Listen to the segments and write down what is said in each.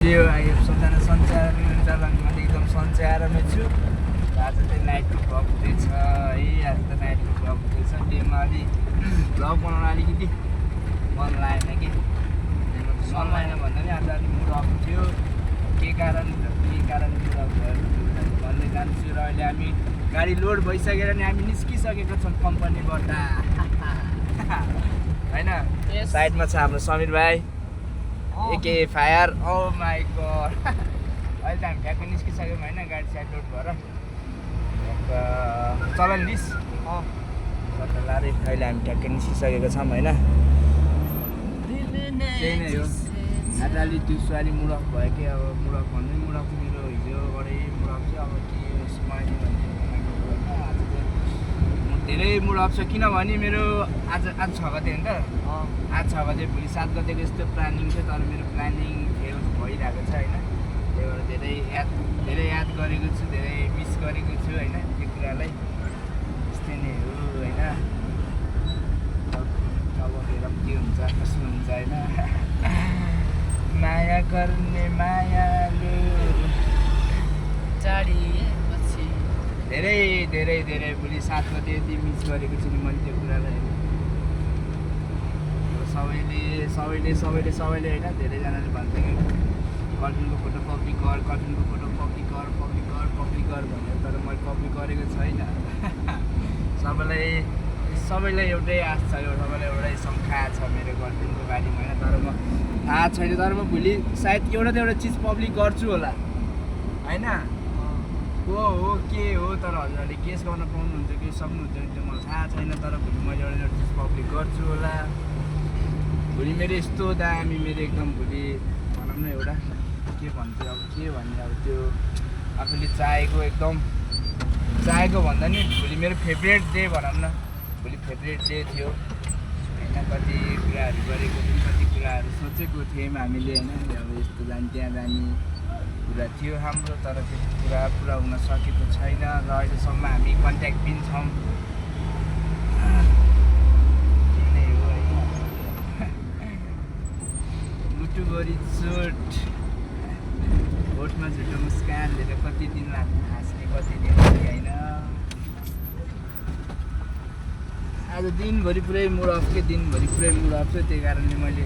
यो सबजना सञ्चारमा एकदम सन्च्याएरमै छु। आज चाहिँ नाइटको भ्लग हुँदैछ है। आज त नाइटको भ्लग हुँदैछ। डेमा अलि भ्लग बनाउन अलिकति मन लागेन कि मन लागेन भन्दा पनि आज अलिक मुड अफ थियो। के कारण मुड अफ भयो भन्दै जान्छु। र अहिले हामी गाडी लोड भइसकेर नि हामी निस्किसकेको छौँ कम्पनीबाट होइन। साइडमा छ हाम्रो समीर भाइ AK fire. Oh my god अहिले त हामी ठ्याक्कै निस्किसक्यौँ होइन। गाडी साइड लोड भएर चलन लिस सट्टलारे अहिले हामी ठ्याक्कै निस्किसकेको छौँ होइन। त्यही नै हो। आज अलिक दिउँसो अलिक मुडअफ भयो कि अब मुडअफ भन्दै मुडअफ मेरो हिजोबाटै मुडअफ चाहिँ अब के मैले भन्ने धेरै मुडअफ छ। किनभने मेरो आज 6 गते हो नि त। आज 6 गते भोलि 7 गतेको यस्तो प्लानिङ थियो तर मेरो प्लानिङ फेल भइरहेको छ होइन। त्यही भएर धेरै याद गरेको छु, धेरै मिस गरेको छु होइन त्यो कुरालाई। त्यस्तै नै हो होइन। अब हेर के हुन्छ कस्तो हुन्छ होइन। माया गर्ने मायालु चाडिएपछि धेरै भोलि 7 गते यति मिस गरेको छु नि मैले त्यो कुरालाई। सबैले होइन धेरैजनाले भन्छ कि गर्लफ्रेन्डको फोटो कपी गर भनेर। तर मैले कपी गरेको छैन। सबैलाई एउटै आश छ, सबैलाई एउटै शङ्का छ मेरो गर्लफ्रेन्डको बारेमा होइन। तर म थाहा छैन, तर म भोलि सायद एउटा त एउटा चिज पब्लिक गर्छु होला होइन। को हो के हो तर हजुरहरूले केस गर्न पाउनुहुन्छ कि सक्नुहुन्छ कि त्यो मलाई थाहा छैन। तर भोलि मैले एउटा चिज पब्लिक गर्छु होला। भोलि मेरो यस्तो दामी मेरो एकदम भोलि भनौँ न एउटा के भन्छु अब के भन्ने अब त्यो आफूले चाहेको भन्दा नि भोलि मेरो फेभरेट डे भनौँ न। भोलि फेभरेट डे थियो होइन। कति कुराहरू गरेको थियौँ, कति कुराहरू सोचेको थियौँ हामीले होइन। अब यस्तो जाने त्यहाँ जाने कुरा थियो हाम्रो तर त्यो कुरा पुरा हुन सकेको छैन। र अहिलेसम्म हामी कन्ट्याक्ट पनि छौँ। मुटुभरि चोट होठमा झुटो मुस्कान लिएर कति दिन लाग्ने हाँस्ने कति दिन होइन। आज दिनभरि पुरै मुड अफ के दिनभरि पुरै मुड अफ छ। त्यही कारणले मैले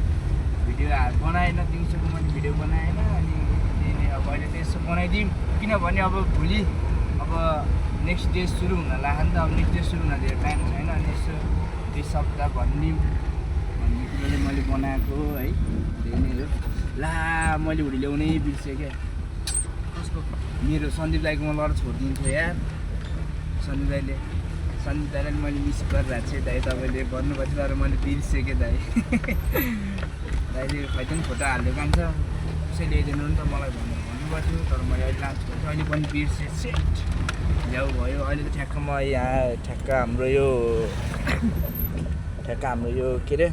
भिडियो बनाएन, दिउँसोको मैले भिडियो बनाएन। अनि त्यही नै अब अहिले त यसो बनाइदिउँ किनभने अब भोलि अब नेक्स्ट डे सुरु हुन लाग्यो नि त। अब नेक्स्ट डे सुरु हुन धेरै टाइम छैन। अनि यसो 2 सप्ताह भन्ने कुरोले मैले बनाएको है। त्यही नै हो। ला मैले भोलि ल्याउनै बिर्सेँ क्या। कसको मेरो सन्दीप दाइको म लड छोडिदिन्थ्यो यार। सन्दीप दाइलाई मैले मिस गरिरहेको छु दाइ। तपाईँले भन्नुभएको थियो तर मैले बिर्सेँ क्या दाइ। दाइले खैतन फोटो हालिदिएको कान्छ कसै ल्याइदिनु नि त मलाई भन्नुभएको थियो। तर मैले अहिले लान्छु अहिले पनि बिर्सेँ। सेट ल्याउ भयो। अहिले त ठ्याक्क म यहाँ ठ्याक्क हाम्रो यो के अरे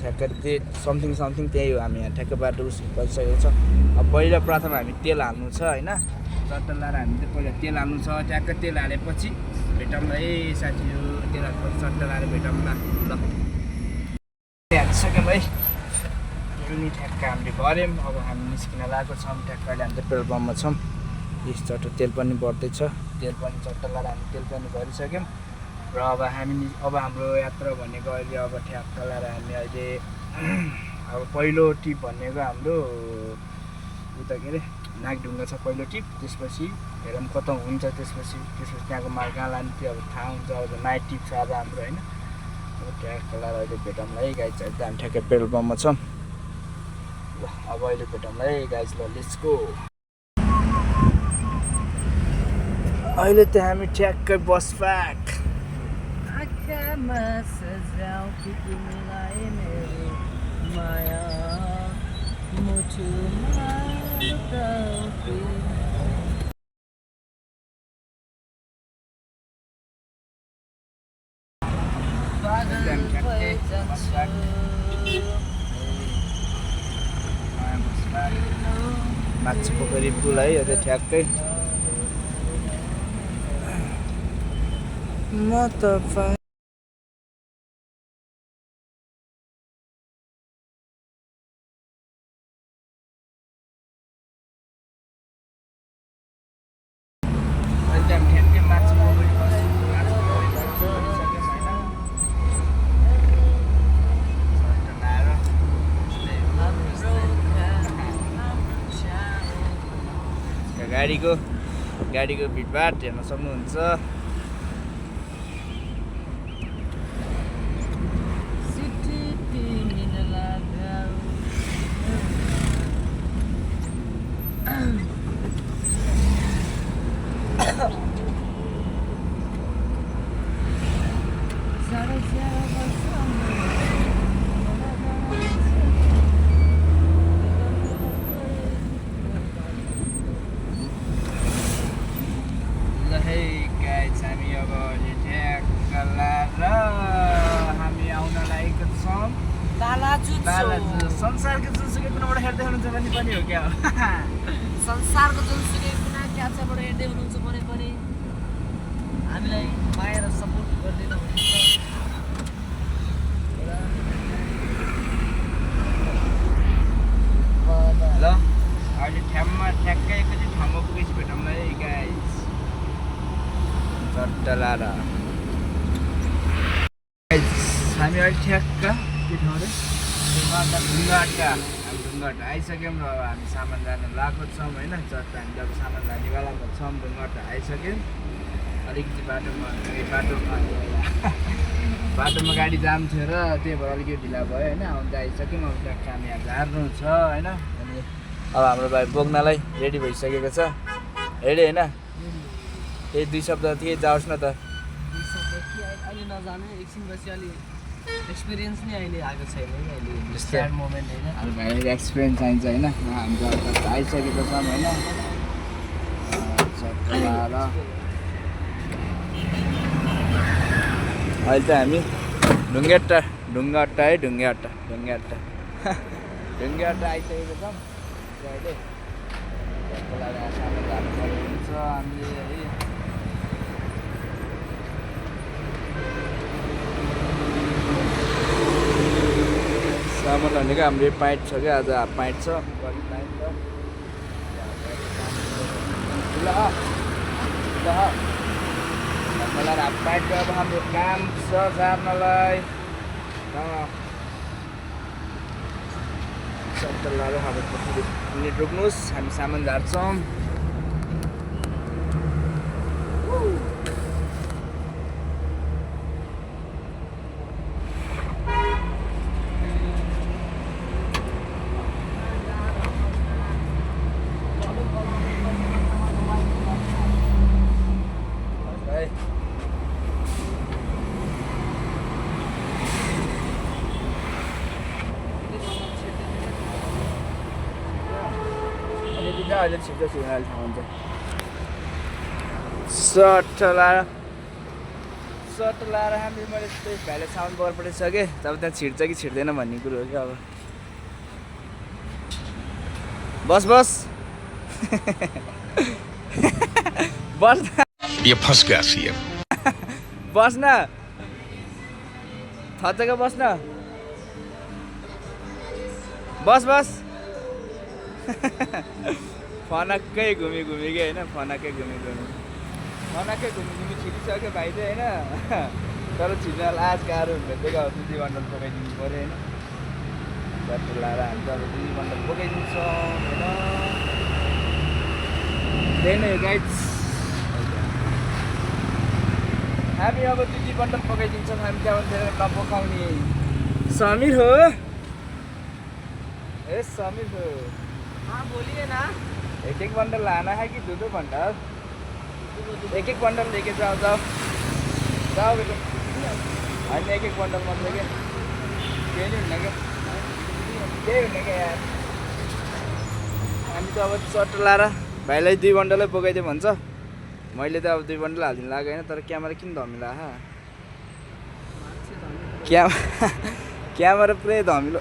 ठ्याक्क त्यही समथिङ त्यही हो। हामी यहाँ ठ्याक्क बाटो उस भइसकेको छ। अब पहिला प्रथम हामी तेल हाल्नु छ होइन। चट्टा लाएर हामी चाहिँ पहिला तेल हाल्नु छ। ट्याक्क तेल हालेपछि भेटौँला है साथीहरू। तेल हालेपछि चट्टा लाएर भेटौँला ल। हालिसक्यौँ है नि ठ्याक्क हामीले गऱ्यौँ। अब हामी निस्किन लागेको छौँ। ठ्याक्क अहिले हामी पेट्रोल पम्पमा छौँ। यस चट्टो तेल पनि बढ्दैछ। तेल पनि चट्टा लाएर हामी तेल पनि भरिसक्यौँ। र अब हाम्रो यात्रा भनेको अहिले अब ठ्याक्क लाएर हामी अहिले अब पहिलो टिप भनेको हाम्रो उता के अरे नागढुङ्गा छ पहिलो टिप। त्यसपछि हेरौँ कता हुन्छ। त्यसपछि त्यहाँको माल कहाँ लाने त्यो अब थाहा हुन्छ। अब नाइट टिप छ आज हाम्रो होइन। अब ठ्याक्क लाएर अहिले भेटौँला है गाइज। अहिले त हामी ठ्याक्कै पेट्रोल पम्पमा छौँ। ल अब अहिले भेटौँला है गाइज। ल लेट्स गो। अहिले त हामी ठ्याक्कै बस पार्क आँखामा सजाऊ कि तिमीलाई मेरो माया मुटुमा लुकाऊ कि पागल भइजान्छु। माछा पोखरी पुल है यो त ठ्याक्कै म त गाडीको भिडभाड हेर्न सक्नुहुन्छ। हामी अब ठ्याक्क लाएर हामी आउन लागेको छौँ बालाजु। संसारको जुनसुकै कुनाबाट हेर्दै हुनुहुन्छ भने पनि हो क्या संसारको जुनसुकै कुना क्याप्चाबाट हेर्दै हुनुहुन्छ भने पनि हामीलाई माया र सपोर्ट गरिदिनु हुनुहुन्छ। ल अहिले ठ्याक्कै एकचोटि ठाउँमा पुगेपछि भेटौँला है गाइस। चट्टा लाएर हामी अहिले ठ्याक्क के ठाउँ अरे ढुङ्गाटा आइसक्यौँ र अब हामी सामान जान लागेको छौँ होइन। चट्टा हामी अब सामान जानेवालामा छौँ। ढुङ्गाटा आइसक्यौँ। अलिकति बाटोमा गाडी जाम थियो र त्यही भएर अलिकति ढिला भयो होइन। आउँदा आइसक्यौँ। अब ट्याक्क हामी यहाँ झार्नु छ होइन। अनि अब हाम्रो भाइ बोक्नलाई रेडी भइसकेको छ रेडी होइन। त्यही 2 शब्द थिए जाओस् न त। अहिले नजाने एकछिनपछि अलि एक्सपिरियन्स नै अहिले आएको छैन है। अहिले त्यस्तै। स्याड मोमेन्ट होइन। अब भाइले एक्सपिरियन्स चाहिन्छ होइन। हाम्रो आइसकेको छौँ होइन। अहिले त हामी ढुङ्गाटा आइसकेको छौँ अहिले। सामान जानुपर्ने हुन्छ हामीले है। सामान भनेको हाम्रो पाइट छ क्या आज। हाफ पाइट छ हाफ पाइटको अब हाम्रो काम छ झार्नलाई। सत्तरलाई अब मिनट रोक्नुहोस् हामी सामान झार्छौँ। अहिले छिटो अहिले ठाउँ हुन्छ। सर्ट लाएर हामी मैले त्यही भाइले साउन्ड बगर पठाइसकेँ। तब त्यहाँ छिट्छ कि छिट्दैन भन्ने कुरो हो क्या अब। बस ये फंस गया सीएम। बस्न थचेको बस्न बस फनक्कै घुमी कि होइन। फनक्कै घुमी छिटिसक्यो भाइले होइन। तर छिट्न लाज गाह्रो हुन्छ। त्यही अब 2 बन्डल बोकाइदिनु पऱ्यो होइन। बाटो लाएर हामी त अब 2 बन्डल बोकाइदिन्छौँ होइन। त्यही नै हो गाइज। हामी अब 2 बन्डल बोकाइदिन्छौँ। हामी त्यहाँबाट नबोकाउने समीर हो। ए समीर हो। हाँ बोलिए ना। एक बंडल लाना है कि 2 बंडल? एक बंडल लेके जाओ बेटा। हामी एक बंडल मात्रै के केही हुन्न क्या यार। हामी त अब चट्ट लाएर भाइलाई 2 बन्डलै बोकाइदियो भन्छ। मैले त अब 2 बन्डल हालिदिनु लाग्यो होइन। तर क्यामेरा किन धमिला क्यामेरा पुरै धमिलो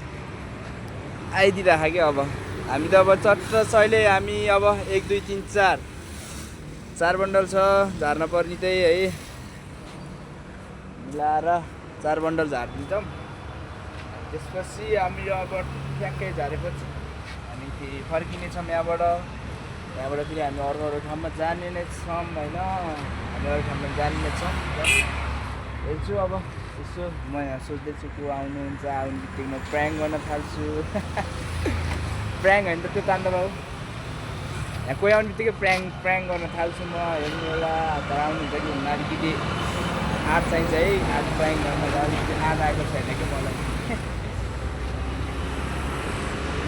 आइदिइरहेको क्या। अब हामी त अब चट्ट सहिले हामी अब 1 2 3 4 बन्डल छ झार्न पर्ने त्यही है। मिलाएर 4 बन्डल झारिदिन्छौँ। त्यसपछि हामी अब ठ्याक्कै झारेपछि हामी फेरि फर्किनेछौँ यहाँबाट फेरि हामी अरू ठाउँमा जाने नै छौँ होइन। हामी अरू ठाउँमा जाने नै छौँ। हेर्छु अब यसो म यहाँ सोच्दैछु को आउनुहुन्छ। आउने बित्तिकै म प्र्याङ्क गर्न थाल्छु। प्र्याङ्क होइन त त्यो काण्ड बाबु यहाँ कोही आउने बित्तिकै प्र्याङ गर्न थाल्छु म हेर्नु होला तर आउनुहुन्छ कि हुन्न अलिकति आँट चाहिन्छ है आज प्र्याङ गर्न अलिकति आँट आएको छैन कि मलाई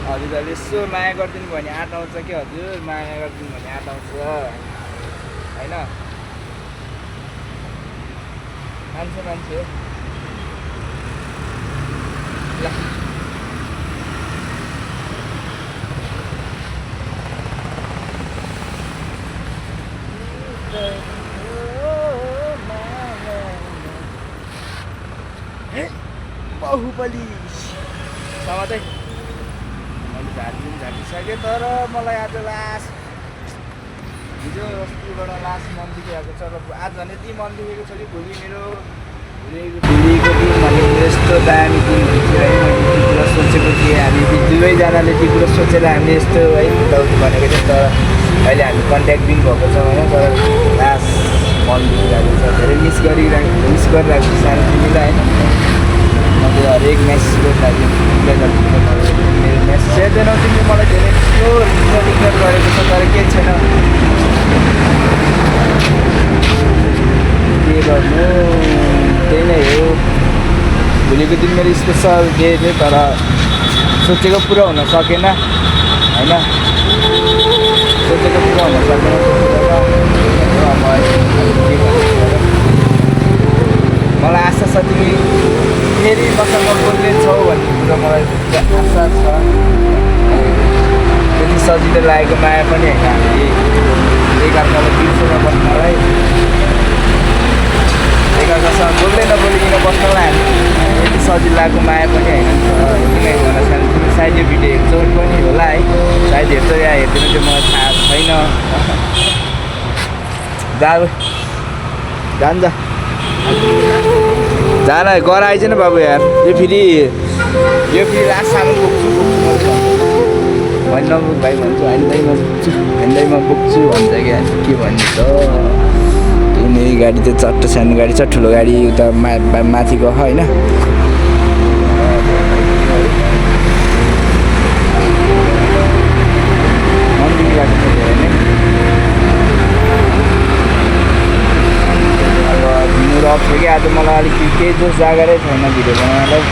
हजुरहरूले यसो माया गरिदिनु भयो भने आँट आउँछ कि हजुर माया गरिदिनु भने आँट आउँछ होइन मान्छे हो ल बाहुबली समातै मैले झाटिसकेँ तर मलाई आज लास्ट हिजो अस्तिबाट लास्ट मन दुखिरहेको छ र आज झन् यति मन दुखेको छ कि भोलि मेरो भोलिको दिन भनेको यस्तो दामी दिन हुन्छ है मैले ती कुरा सोचेको थिएँ हामी दुवैजनाले ती कुरा सोचेर हामीले यस्तो है बिताउँछु भनेको थियौँ तर अहिले हामी कन्ट्याक्ट पनि भएको छ होइन तर लास्ट मन दुखिरहेको छ धेरै मिस गरिरहेको छु सानो तिमीलाई होइन मैले हरेक मेसेज गरिरहेको मेरो मेसेज हेर्दैनौ तिमीले मलाई धेरै ठुलो इग्नोर गरेको छ तर केही छैन के गर्नु त्यही नै हो भोलिको दिन मेरो स्पेसल डे थियो तर सोचेको पुरा हुन सकेन होइन सोचेको पुरा हुन सकेन मलाई आशा छ तिमी फेरि मसँग बोल्नेछौ भन्ने कुरो मलाई आशा छ त्यति सजिलो लागेको माया पनि होइन हामीले एकअर्कालाई बिर्सेर बस्नलाई एकअर्कासँग बोल्दै नबोलिकन बस्नलाई हामी यति सजिलो लागेको माया पनि होइन किन भन्न चाहन्छु तिमी सायद यो भिडियो हेर्छौ पनि होला है सायद हेर्छौ या हेर्दैन त्यो मलाई थाहा छैन जान्छ जान गर आइज न बाबु यार यो फेरि लास्ट सामान बोक्छु मैले नबोक भाइ भन्छु हान्दैमा बोक्छु भन्छ क्या के भन्नु त यिनी गाडी त चट्ट सानो गाडी छ ठुलो गाडी उता माथि गयो होइन मन्दिर गाडी छ रफ थियो कि आज मलाई अलिकति केही जोस जागरै छैन भिडियो बनाउनलाई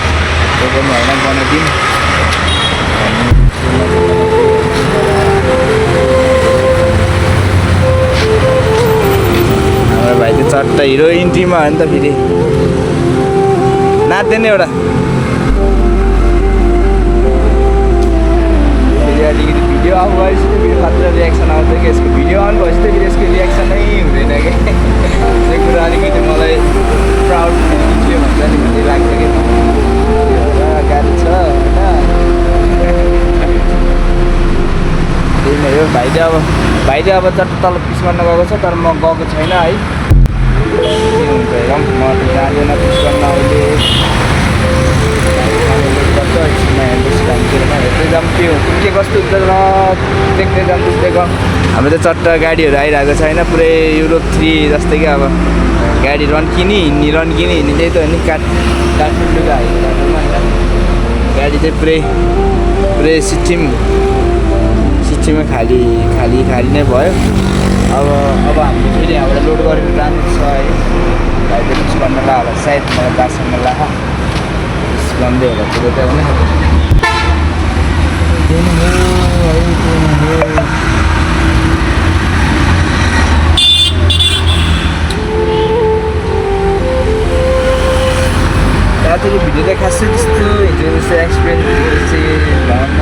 त्यो पनि होइन बनाइदिउँ हाम्रो भाइ चाहिँ चट्ट हिरो इन्ट्रीमा हो नि त फेरि नाच्दैन एउटा फेरि अलिकति भिडियो अफ भएपछि त फेरि खतरा रियाक्सन आउँछ कि यसको भिडियो अन भएपछि त फेरि यसको रियाक्सनै हुँदैन कि त्यो कुरा अलिकति मलाई प्राउड फिल के भन्छ नि भन्ने लाग्छ कि गाडी छ होइन त्यही नै हो भाइले अब चट्ट तल पिस गर्न गएको छ तर म गएको छैन है के हुन्छ हेरौँ म त जाँदैन पिस गर्न अहिले हेर्दै जाऊँ के कस्तो हुन्छ र देख्दै जाऊँ बुझ्दै गयौँ हाम्रो त चट्ट गाडीहरू आइरहेको छ होइन पुरै युरोप 3 जस्तै क्या अब गाडी रन्किने हिँड्ने त्यही त हो नि काठमाडौँको हाइवेमा गाडी चाहिँ पुरै सिट्टीमा खाली नै भयो अब हामीले फेरि यहाँबाट लोड गरेर जानु छ है भाइले मिस गर्न ला होला सायद मलाई बासँग ला मिस गर्दै होला कुरो त होइन रातिको भिडियो त खासै त्यस्तो हिजो जस्तो एक्सपिरियन्स चाहिँ भन्न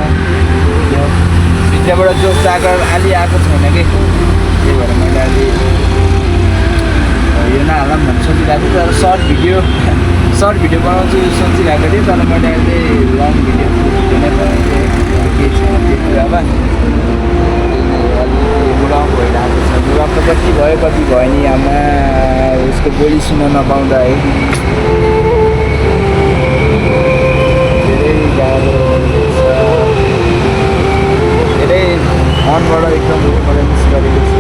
भिडियोबाट जोस जागर अलि आएको छैन कि त्यही भएर मैले अलि यो नहालौँ भन्ने सोचिरहेको थिएँ तर सर्ट भिडियो बनाउँछु सोचिरहेको थिएँ तर मैले अहिले लङ भिडियो नै बनाएको केही छैन त्यो कुरामा अलिकति बुढाउँ भइरहेको छ बुढाउँ त कति भयो नि आमा उसको बोली सुन्न नपाउँदा है धेरै गाह्रो छ धेरै मनबाट एकदम मलाई मिस गरेको छु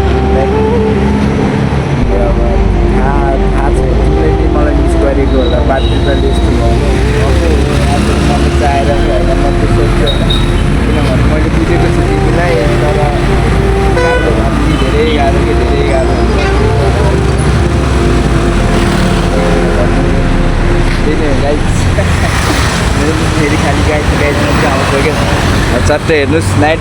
अब थाहा छ तिमीले मलाई मिस गरेको होला बाध्यताले यस्तो भयो आज मैले चाहेर होइन म त्यो सोच्छु होइन किनभने मैले बुझेको छु तिमीलाई तर चट्टै हेर्नुहोस् नाइट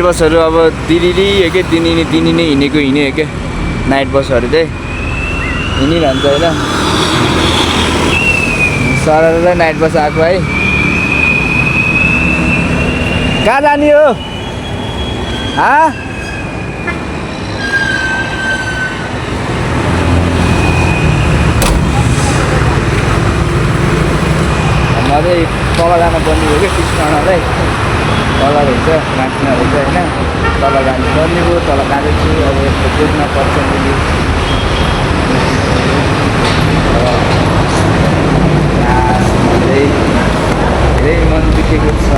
बसहरू अब दिदी के दिनी नै हिँडेको हिँड्यो के नाइट बसहरू चाहिँ हिँडिरहन्छ होइन सरल नाइट बस आएको है कहाँ जाने हो म चाहिँ तल जानुपर्ने हो कि कृष्णलाई तल रहेछ माथि नरहेछ होइन तल जानुपर्ने हो तल जाँदैछु अब यस्तो बुझ्न पर्छ मैले धेरै मन दुखेको छ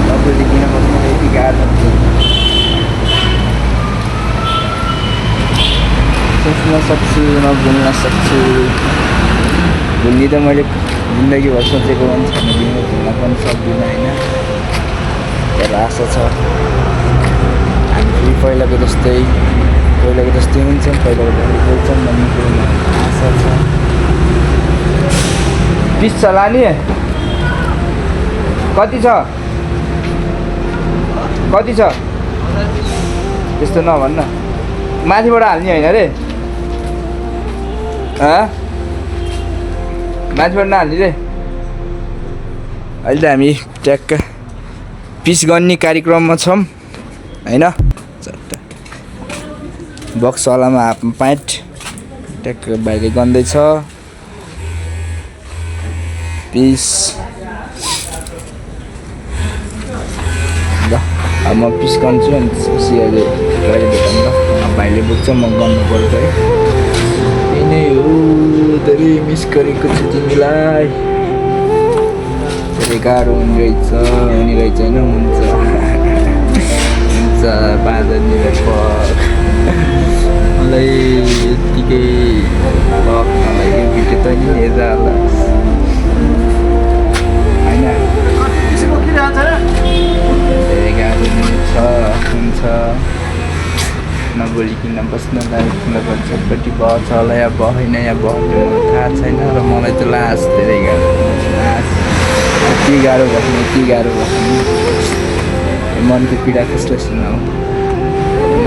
नबुझिकन बस्नु यति गाह्रो सोच्न सक्छु नभुल्न सक्छु भुल्ने त मैले जिन्दगीभर सोचेको मान्छे छैन भुल्न पनि सक्दिनँ होइन तर आशा छ हामी फेरि पहिलाको जस्तै हुन्छौँ पहिलाको जस्तै बोल्छौँ भन्ने कुरोमा आशा छ पिस छ लाने कति छ त्यस्तो नभन्न माथिबाट हाल्ने होइन रे माथिबाट नहाल्ने रे अहिले त हामी ट्याक्क पिस गर्ने कार्यक्रममा छौँ होइन बक्सवालामा हाफ प्यान्ट ट्याक्क भाइले गन्दैछ पिस ल अब म पिस गन्छु अनि त्यसपछि अहिले कहिले भेटौँ ल भाइले बोक्छ म गर्नु पर्छ है यही नै हो धेरै मिस गरेको छु तिमीलाई धेरै गाह्रो हुने रहेछ होइन हुन्छ 5 मलाई यत्तिकै मलाई भिडियो त नि हेर्दा होला होइन धेरै गाह्रो हुन्छ नबोलिकन बस्नलाई छटपट्टि भयो छ होला या भएन या भयो थाहा छैन र मलाई त लास्ट धेरै गाह्रो यति गाह्रो भयो मनको पीडा कसलाई सुनाऊ होइन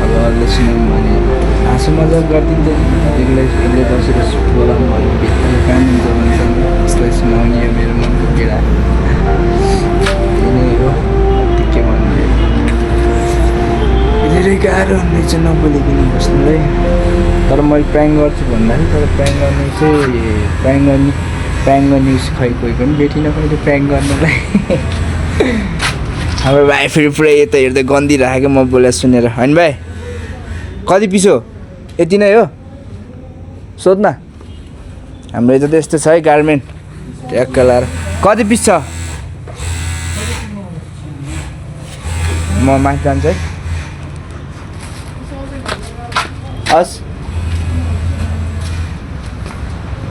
अब अरूले सुनाउँ भने हाँसो मजाक गरिदिँदैन एक्लै बसेर बोलाउँ भने भित्र काम हुन्छ भन्छ कसलाई सुनाउने हो मेरो मनको पीडा त्यही नै हो के भन्ने धेरै गाह्रो हुँदैछ नबोलिकन बस्नुलाई तर मैले प्र्याङ्क गर्छु भन्दाखेरि तर प्र्याङ्क गर्ने चाहिँ प्र्याङ्क गर्ने खै कोही पनि भेटिनँ कहिले प्र्याङ्क गर्नलाई हाम्रो भाइ फेरि पुरै यता हेर्दै गन्दी राखेको म बोले सुनेर होइन भाइ कति पिस हो यति नै हो सोध्न हाम्रो यता त यस्तो छ है गार्मेन्ट ट्याक्क लाएर कति पिस छ म माथि जान्छु है हस्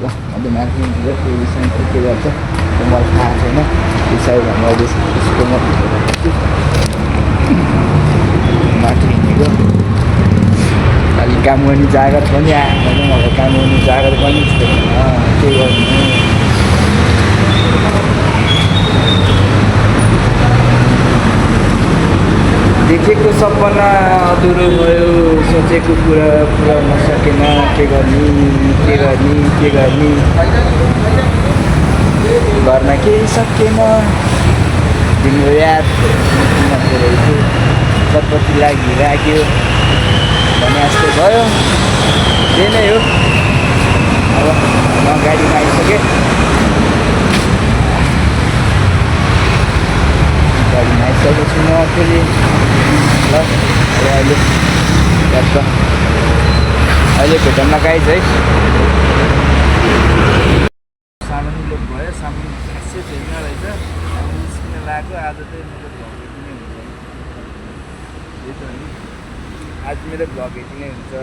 ल अहिले माथि त्यो विषयमा के गर्छ त्यो मलाई थाहा छैन विषय भन्दा त्यसको माथि हिँडेको अलि काम गर्ने जागर पनि आएन मलाई काम गर्ने जागर पनि छैन के गर्नु देखेको सपना अधुरो भयो सोचेको कुरा पुरा नसकेन के गर्ने गर्न केही सकेन तिम्रो याद रहेछु चटपटी लागिराख्यो भने जस्तो भयो त्यही नै हो अब म गाडीमा आइसकेँ गाडीमा आइसकेको छु म फेरि ल अहिले भेटौँला गाइज है सामान्य लोक भयो सामान्य खासै छैन रहेछ निस्किन लाग्यो आज चाहिँ मेरो भ्लग यति नै हुन्छ त्यही त नि आज मेरो भ्लग यति नै हुन्छ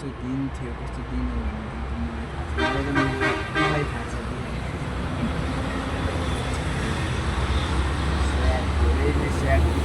कस्तो दिन थियो कस्तो दिन हो भन्ने मलाई थाहा छ धेरै नै स्याड